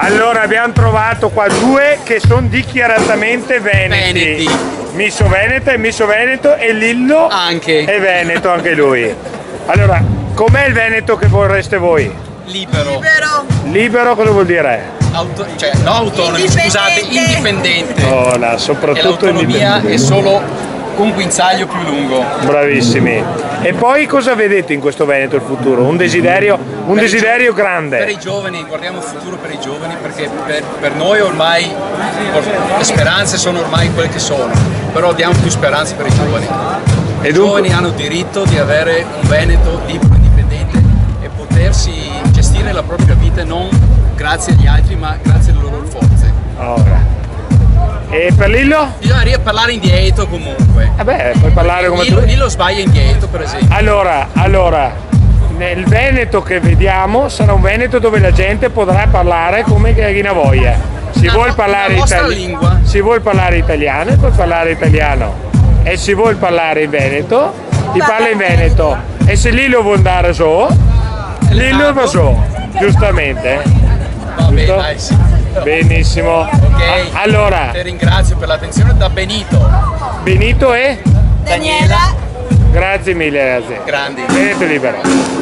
Allora abbiamo trovato qua due che sono dichiaratamente veneti. Misso Veneta e Misso Veneto, e Lillo anche è veneto anche lui. Allora, com'è il Veneto che vorreste voi? Libero. Libero cosa vuol dire? Cioè, no autonomo, scusate, indipendente. Oh, no, soprattutto e l'autonomia è solo un guinzaglio più lungo. Bravissimi. E poi cosa vedete in questo Veneto il futuro? Un desiderio grande. Per i giovani, guardiamo il futuro per i giovani, perché per noi ormai le speranze sono ormai quelle che sono, però diamo più speranze per i giovani. I giovani hanno diritto di avere un Veneto libero, indipendente e potersi gestire la propria vita non grazie agli altri ma grazie alle loro forze. Ora. E per Lillo? Bisogna parlare indietro comunque. Vabbè, puoi parlare come tu. Lillo sbaglia indietro, per esempio. Allora, nel Veneto che vediamo sarà un Veneto dove la gente potrà parlare come chi ne voglia. Si vuol parlare italiano, puoi parlare italiano. E se vuol parlare in Veneto, ti parla in Veneto. E se Lillo vuol andare su, Lillo va su, giustamente. Va bene, dai, sì. Benissimo. Ok. Allora. Ti ringrazio per l'attenzione da Benito. Benito e? Daniela. Grazie mille, ragazzi. Grandi. Veneto libero.